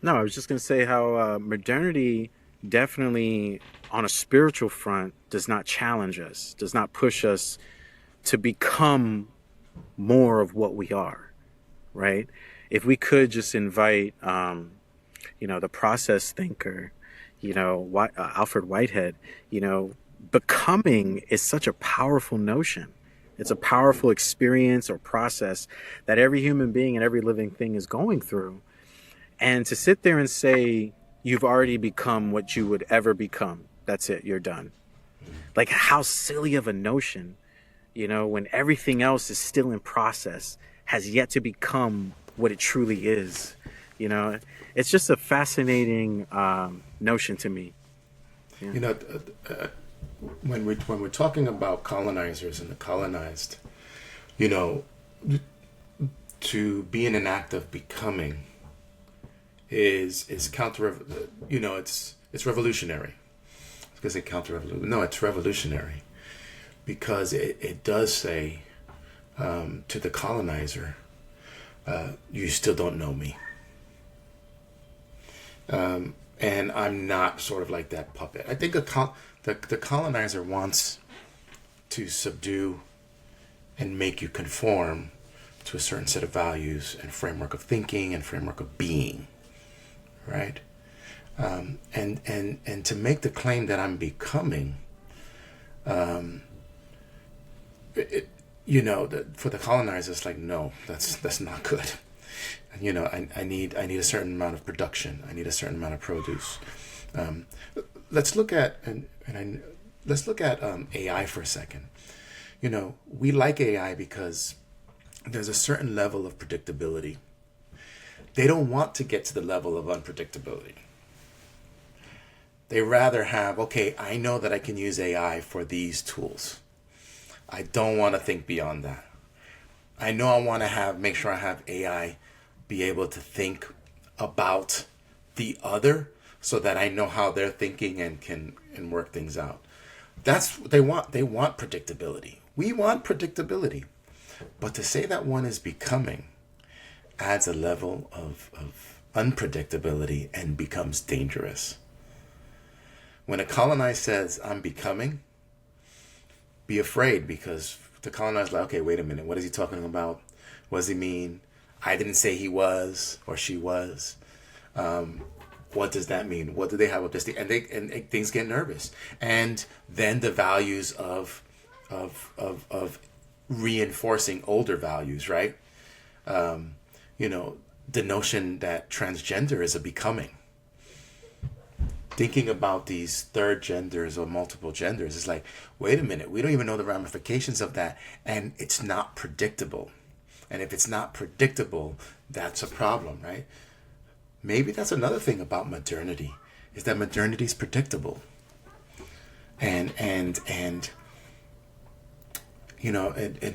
No, I was just going to say how modernity definitely, on a spiritual front, does not challenge us, does not push us to become more of what we are, right? If we could just invite, the process thinker, Alfred Whitehead, becoming is such a powerful notion. It's a powerful experience or process that every human being and every living thing is going through. And to sit there and say, you've already become what you would ever become, that's it, you're done. Like, how silly of a notion, when everything else is still in process, has yet to become what it truly is. It's just a fascinating notion to me. Yeah. When we're talking about colonizers and the colonized, to be in an act of becoming is counter. It's revolutionary. I was gonna say counter-revolutionary. No, it's revolutionary because it does say to the colonizer, you still don't know me. And I'm not sort of like that puppet. I think the colonizer wants to subdue and make you conform to a certain set of values and framework of thinking and framework of being, right? And to make the claim that I'm becoming, for the colonizer, it's like, no, that's not good. I need a certain amount of production. I need a certain amount of produce. Let's look at AI for a second. We like AI because there's a certain level of predictability. They don't want to get to the level of unpredictability. They rather have, okay, I know that I can use AI for these tools. I don't want to think beyond that. I know I want to make sure I have AI be able to think about the other so that I know how they're thinking and can work things out. That's what they want. They want predictability. We want predictability. But to say that one is becoming adds a level of unpredictability and becomes dangerous. When a colonized says, I'm becoming, be afraid, because the colonized is like, okay, wait a minute, what is he talking about? What does he mean? I didn't say he was or she was. What does that mean? What do they have with this thing? And things get nervous. And then the values of reinforcing older values, right? The notion that transgender is a becoming. Thinking about these third genders or multiple genders is like, wait a minute, we don't even know the ramifications of that, and it's not predictable. And if it's not predictable, that's a problem, right? Maybe that's another thing about modernity, is that modernity is predictable. And it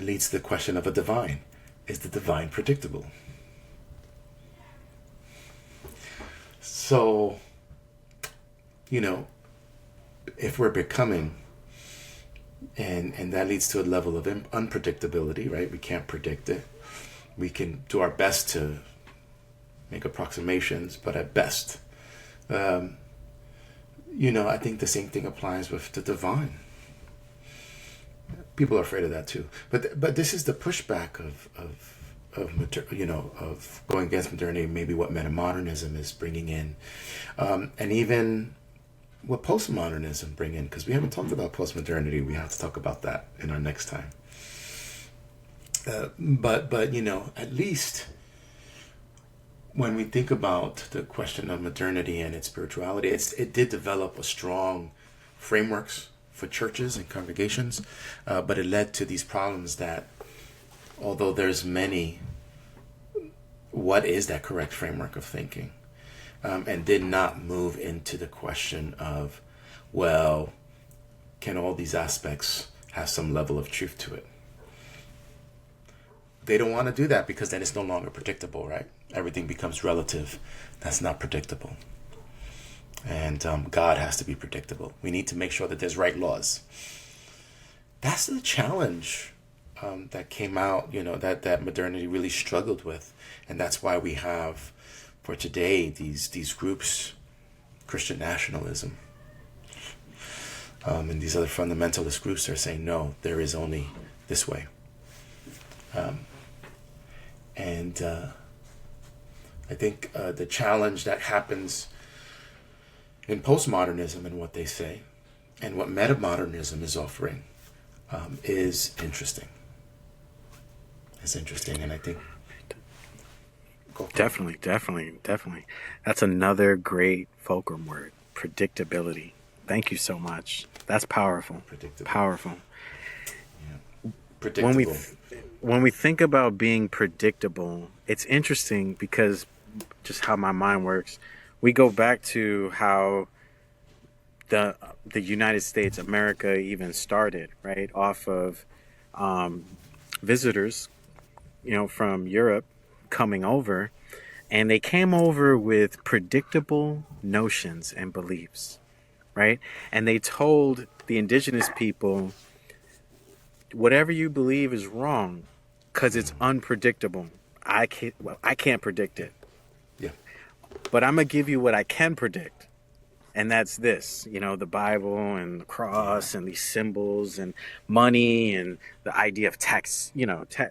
leads to the question of a divine. Is the divine predictable? So, if we're becoming, and that leads to a level of unpredictability, right? We can't predict it. We can do our best to make approximations, but at best, I think the same thing applies with the divine. People are afraid of that too. But this is the pushback of going against modernity, maybe what Metamodernism is bringing in, and even what Postmodernism bring in, because we haven't talked about postmodernity. We have to talk about that in our next time. But at least when we think about the question of modernity and its spirituality, it did develop a strong frameworks for churches and congregations, but it led to these problems that although there's many, what is that correct framework of thinking? And did not move into the question of, well, can all these aspects have some level of truth to it? They don't want to do that because then it's no longer predictable, right? Everything becomes relative. That's not predictable. And God has to be predictable. We need to make sure that there's right laws. That's the challenge that came out, that modernity really struggled with. And that's why we have, for today, these groups, Christian nationalism, and these other fundamentalist groups are saying, no, there is only this way. And I think the challenge that happens in postmodernism and what they say, and what metamodernism is offering, is interesting. It's interesting, and I think... Definitely. That's another great fulcrum word, predictability. Thank you so much. That's powerful. Powerful. Yeah. Predictable. When we think about being predictable, it's interesting because just how my mind works. We go back to how the United States, America, even started, right, off of visitors, from Europe coming over, and they came over with predictable notions and beliefs, right? And they told the indigenous people, whatever you believe is wrong because it's unpredictable. I can't predict it. Yeah. But I'm going to give you what I can predict. And that's this, the Bible and the cross and these symbols and money and the idea of tax,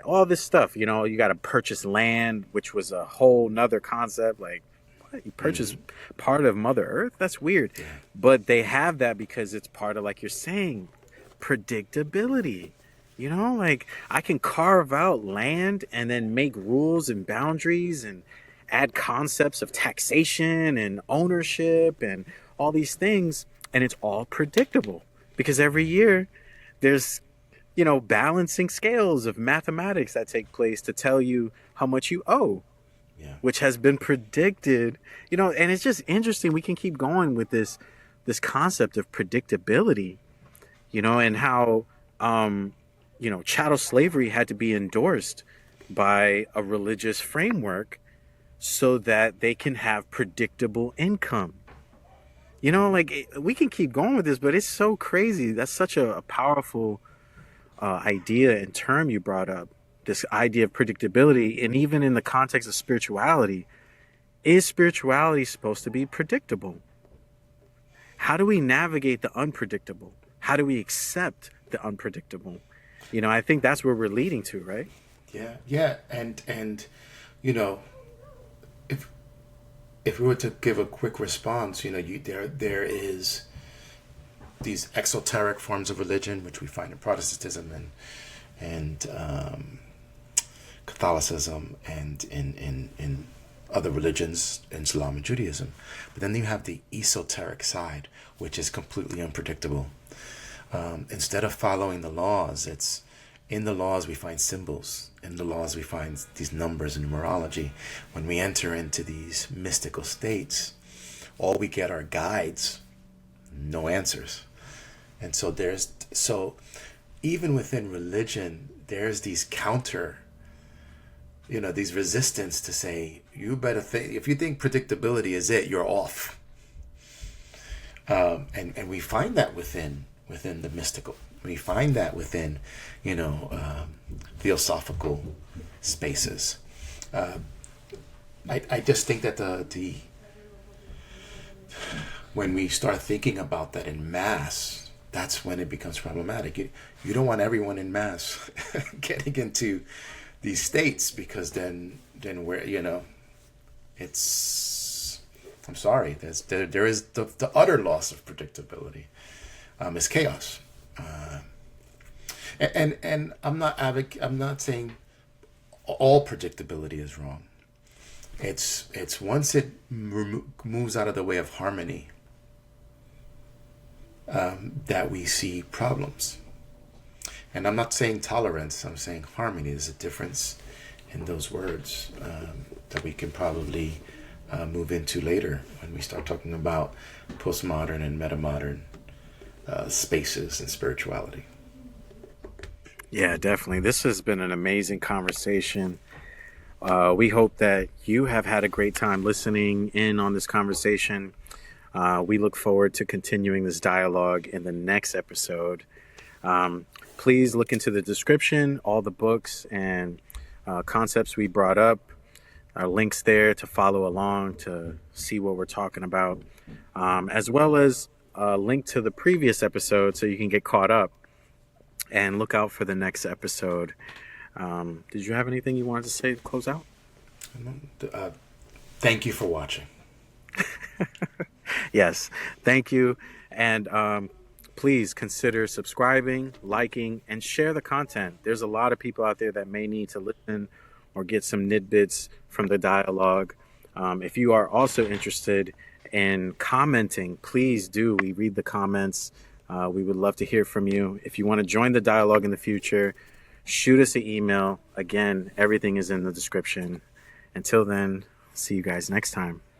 all this stuff. You got to purchase land, which was a whole nother concept. Like, what? You purchase part of Mother Earth? That's weird. Yeah. But they have that because it's part of, like you're saying, predictability. Like I can carve out land and then make rules and boundaries and add concepts of taxation and ownership and all these things, and it's all predictable because every year there's balancing scales of mathematics that take place to tell you how much you owe, which has been predicted, and it's just interesting. We can keep going with this concept of predictability, and how chattel slavery had to be endorsed by a religious framework so that they can have predictable income. Like we can keep going with this, but it's so crazy. That's such a powerful idea and term you brought up, this idea of predictability. And even in the context of spirituality, is spirituality supposed to be predictable? How do we navigate the unpredictable? How do we accept the unpredictable? I think that's where we're leading to, right? Yeah. And if we were to give a quick response, there is these exoteric forms of religion, which we find in Protestantism and Catholicism and in other religions, in Islam and Judaism. But then you have the esoteric side, which is completely unpredictable. Instead of following the laws, in the laws we find symbols. In the laws we find these numbers and numerology. When we enter into these mystical states, all we get are guides, no answers. And so even within religion, there's these these resistance to say, you better think, if you think predictability is it, you're off. And we find that within the mystical. We find that within, theosophical spaces. I just think that the when we start thinking about that in mass, that's when it becomes problematic. You don't want everyone in mass getting into these states, because then we're, it's, I'm sorry, there is the utter loss of predictability. It's chaos. And I'm not saying all predictability is wrong. It's once it moves out of the way of harmony, that we see problems. And I'm not saying tolerance, I'm saying harmony. There's a difference in those words that we can probably move into later when we start talking about postmodern and metamodern spaces and spirituality. Yeah, definitely. This has been an amazing conversation. We hope that you have had a great time listening in on this conversation. We look forward to continuing this dialogue in the next episode. Please look into the description, all the books and concepts we brought up. Links there to follow along, to see what we're talking about, as well as a link to the previous episode so you can get caught up and look out for the next episode. Did you have anything you wanted to say to close out? Thank you for watching. Yes, thank you. And please consider subscribing, liking, and share the content. There's a lot of people out there that may need to listen or get some tidbits from the dialogue. If you are also interested in commenting, please do. We read the comments. We would love to hear from you. If you want to join the dialogue in the future, shoot us an email. Again, everything is in the description. Until then, see you guys next time.